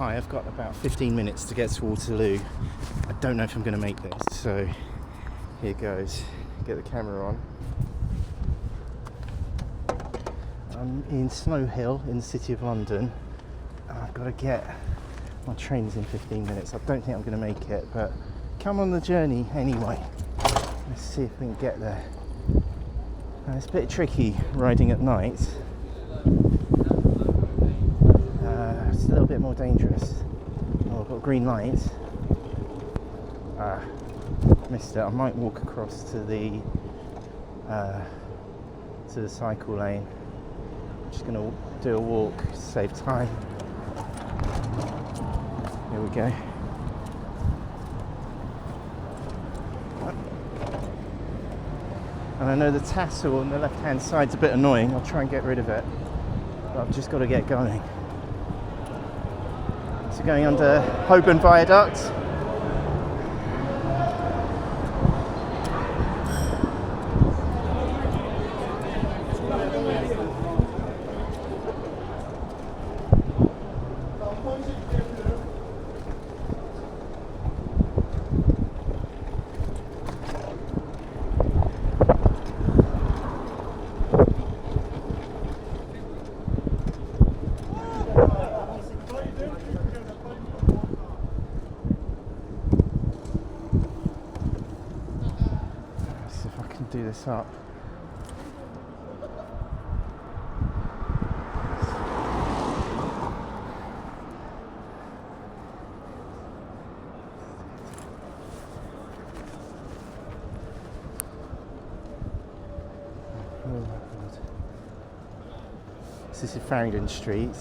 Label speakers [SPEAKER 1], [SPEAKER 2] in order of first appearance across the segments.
[SPEAKER 1] Hi, I've got about 15 minutes to get to Waterloo. I don't know if I'm going to make this, so here goes. Get the camera on. I'm in Snow Hill in the City of London. I've got to get my train's in 15 minutes. I don't think I'm going to make it, but come on the journey anyway. Let's see if we can get there. It's a bit tricky riding at night. It's a little bit more dangerous. Oh, I've got a green light. Missed it. I might walk across to the cycle lane. I'm just going to do a walk to save time. Here we go. And I know the tassel on the left-hand side's a bit annoying. I'll try and get rid of it. But I've just got to get going. So going under Holborn Viaduct. Do this up. This is Farringdon Street.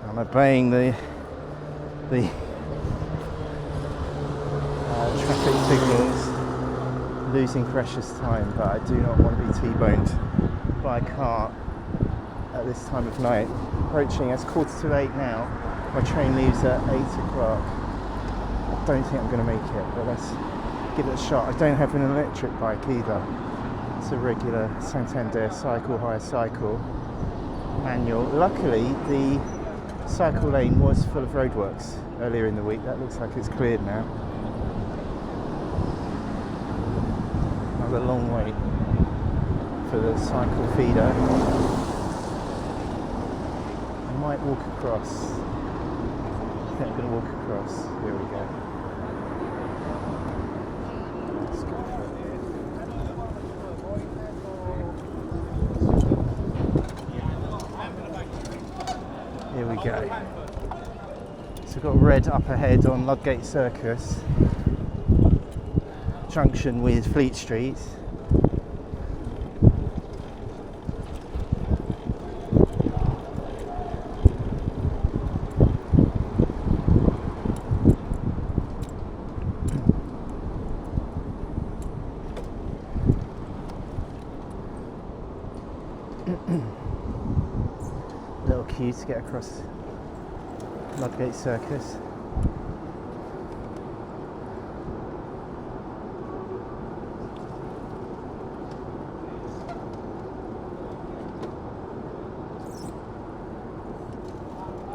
[SPEAKER 1] I'm obeying the traffic signals. Losing precious time, but I do not want to be T-boned by a car at this time of night. Approaching, it's 7:45 now. My train leaves at 8 o'clock. I don't think I'm going to make it, but let's give it a shot. I don't have an electric bike either. It's a regular Santander Cycle, hire cycle, manual. Luckily, the cycle lane was full of roadworks earlier in the week. That looks like it's cleared now. A long way for the cycle feeder. I might walk across. I think I'm going to walk across. Here we go. Let's go for it. Here we go. So we've got red up ahead on Ludgate Circus. Junction with Fleet Street. Little queue to get across Ludgate Circus.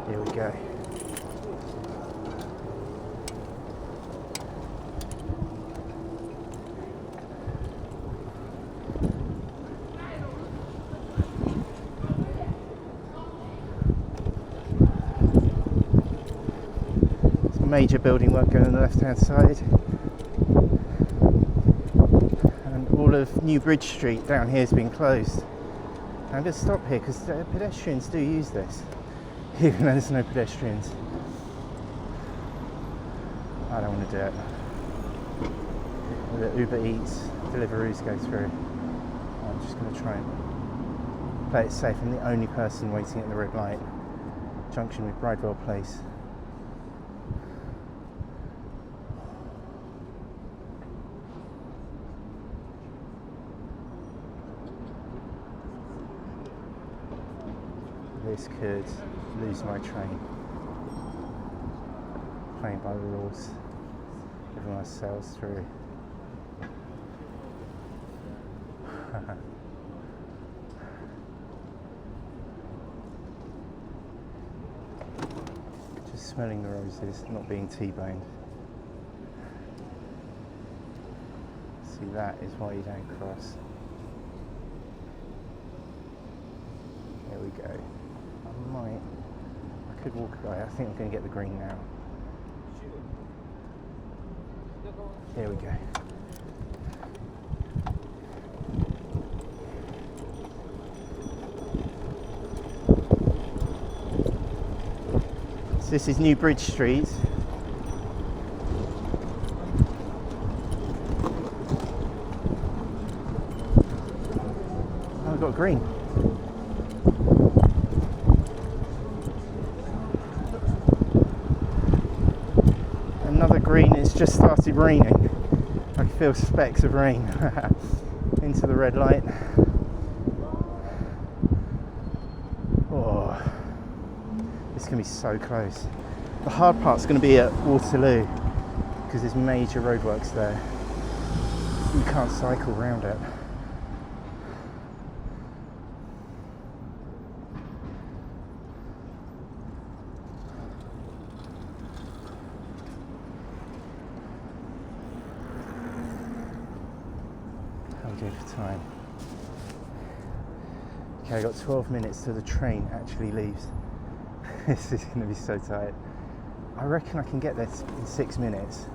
[SPEAKER 1] Here we go. There's major building work going on the left-hand side. And all of New Bridge Street down here has been closed. I'm going to stop here because pedestrians do use this. Even though there's no pedestrians. I don't want to do it. The Uber Eats, Deliveroo's go through. I'm just going to try and play it safe. I'm the only person waiting at the red light. Junction with Bridewell Place. This could lose my train. Playing by the rules. Everyone else sails through. Smelling the roses, not being T-boned. See, that is why you don't cross. There we go. I could walk away. I think I'm going to get the green now. There we go. So this is New Bridge Street. Oh, I've got green. Another green. It's just started raining. I can feel specks of rain into the red light. Oh, it's going to be so close. The hard part's going to be at Waterloo because there's major roadworks there. You can't cycle around it. For time. Okay, I got 12 minutes till the train actually leaves. This is going to be so tight. I reckon I can get there in 6 minutes.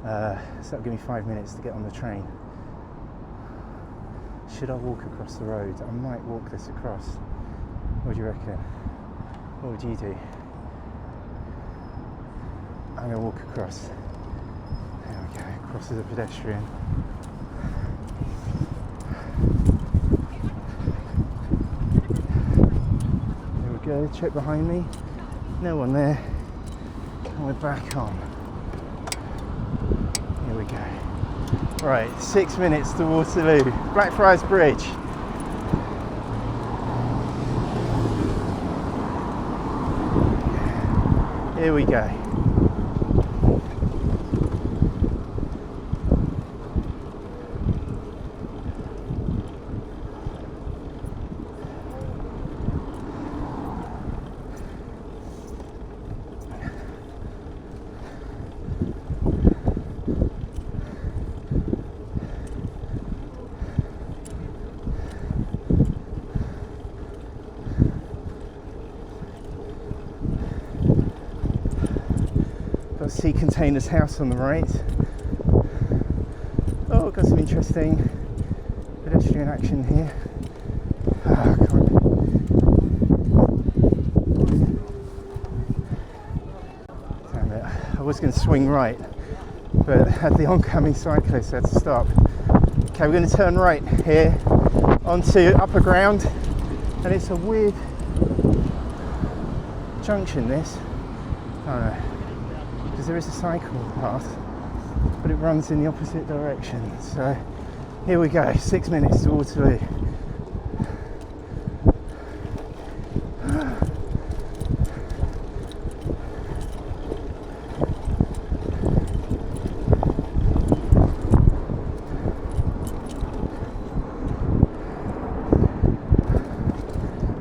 [SPEAKER 1] So that'll give me 5 minutes to get on the train. Should I walk across the road? I might walk this across. What do you reckon? What would you do? I'm going to walk across. There we go, across as a pedestrian. Go, check behind me, no one there, and we're back on. Here we go. Right, 6 minutes to Waterloo, Blackfriars Bridge. Here we go. Sea Container's house on the right. Oh, got some interesting pedestrian action here. Oh, come on. Damn it. I was going to swing right, but had the oncoming cyclist, so I had to stop. Okay, we're going to turn right here onto upper ground, and it's a weird junction, this. I don't know. Because there is a cycle path, but it runs in the opposite direction. So here we go, 6 minutes to Waterloo. I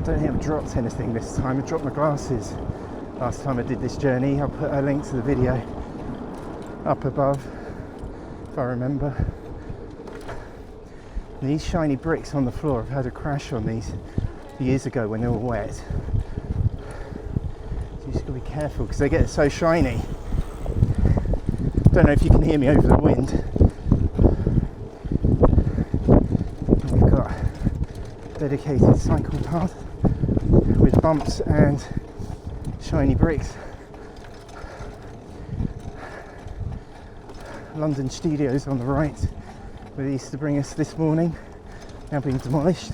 [SPEAKER 1] don't think I've dropped anything this time. I dropped my glasses last time I did this journey. I'll put a link to the video up above if I remember. These shiny bricks on the floor, I've had a crash on these years ago when they were wet. So you just got to be careful because they get so shiny. Don't know if you can hear me over the wind. We've got a dedicated cycle path with bumps and shiny bricks. London Studios on the right, where they used to bring us this morning, now being demolished.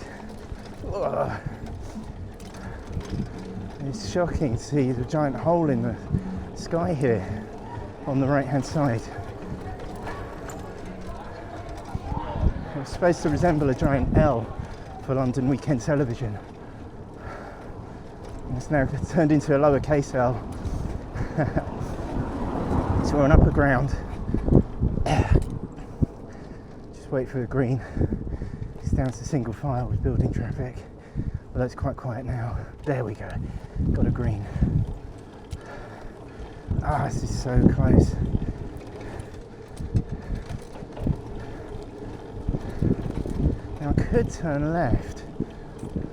[SPEAKER 1] Ugh. It's shocking to see the giant hole in the sky here on the right hand side. It's supposed to resemble a giant L for London weekend television. It's now turned into a lowercase L. So we're on upper ground. Just wait for the green. It's down to single file with building traffic. Although it's quite quiet now. There we go. Got a green. Ah, this is so close. Now I could turn left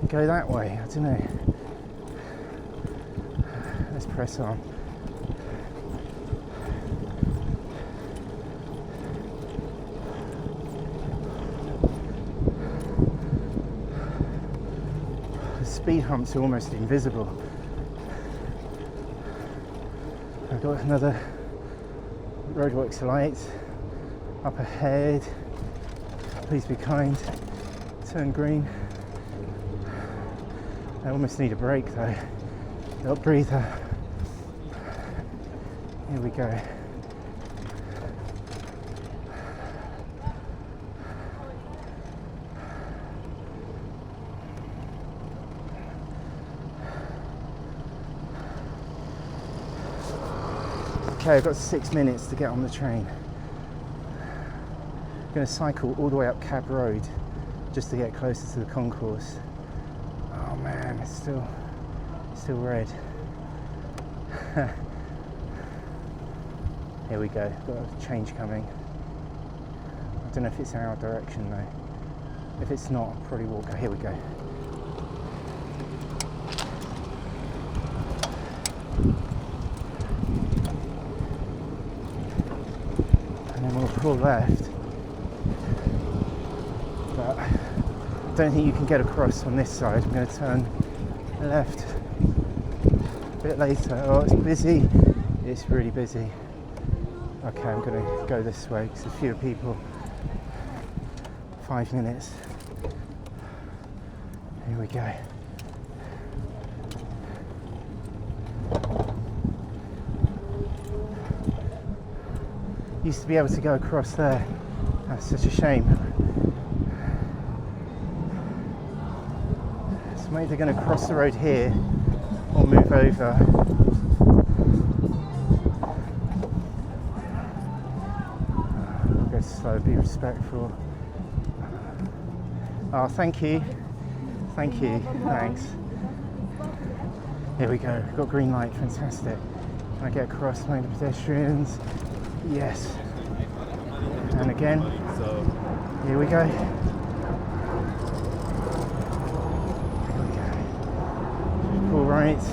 [SPEAKER 1] and go that way, I don't know. Let's press on. The speed humps are almost invisible. I've got another roadworks light up ahead. Please be kind. Turn green. I almost need a break though. Little breather. Here we go. Okay, I've got 6 minutes to get on the train. I'm going to cycle all the way up Cab Road just to get closer to the concourse. Oh man, it's still red. Here we go, got a change coming. I don't know if it's in our direction though. If it's not, I'll probably walk. Oh, here we go. And then we'll pull left. But I don't think you can get across on this side. I'm going to turn left a bit later. Oh, it's busy. It's really busy. Okay, I'm going to go this way because there's fewer people. 5 minutes. Here we go. Used to be able to go across there. That's such a shame. So maybe they're going to cross the road here or move over. I'll go slow, be respectful. Oh, thank you. Thank you. Thanks. Here we go. Got green light. Fantastic. Can I get across lane of pedestrians? Yes. And again. Here we go. Pull right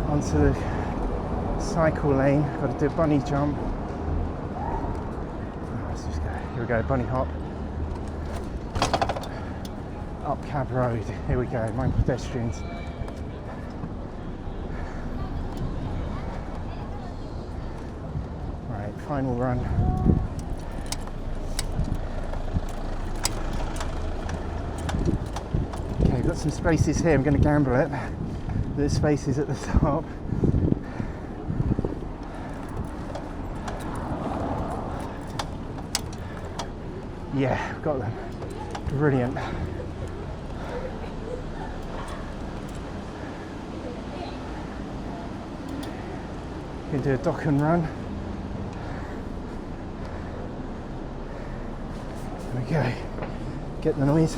[SPEAKER 1] onto the cycle lane. Got to do a bunny jump. Let's just go. Here we go. Bunny hop. Up Cab Road. Here we go. Mind pedestrians. Right, final run. Okay, got some spaces here. I'm going to gamble it. There's spaces at the top. Yeah, I've got them. Brilliant. You can do a dock and run. There we go. Get the noise.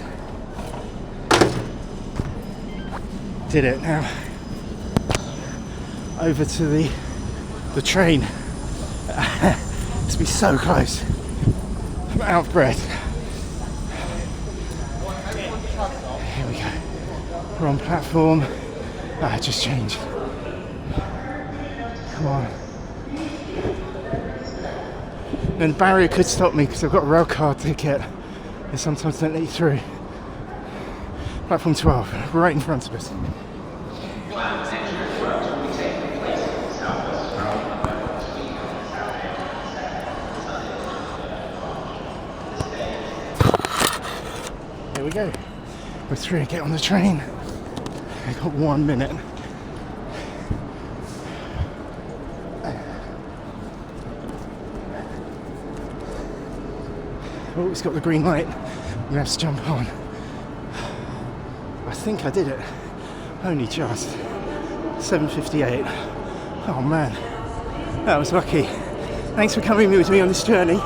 [SPEAKER 1] Did it now. Over to the train. It's be so close. I'm out of breath. Here we go. We're on platform. It just changed. Come on. And the barrier could stop me because I've got a rail car ticket. They sometimes don't let you through. Platform 12, right in front of us. Here we go. We're through. Get on the train. I've got 1 minute. Oh, it's got the green light. I'm gonna have to jump on. I think I did it. Only just. 7:58. Oh man, that was lucky. Thanks for coming with me on this journey.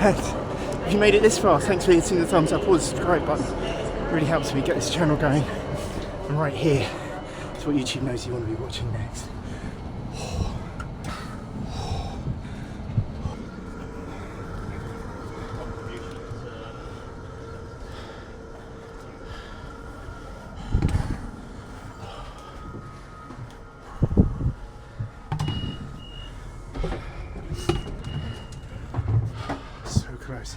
[SPEAKER 1] And if you made it this far, thanks for hitting the thumbs up or the subscribe button. It really helps me get this channel going. And right here is what YouTube knows you want to be watching next. Gross.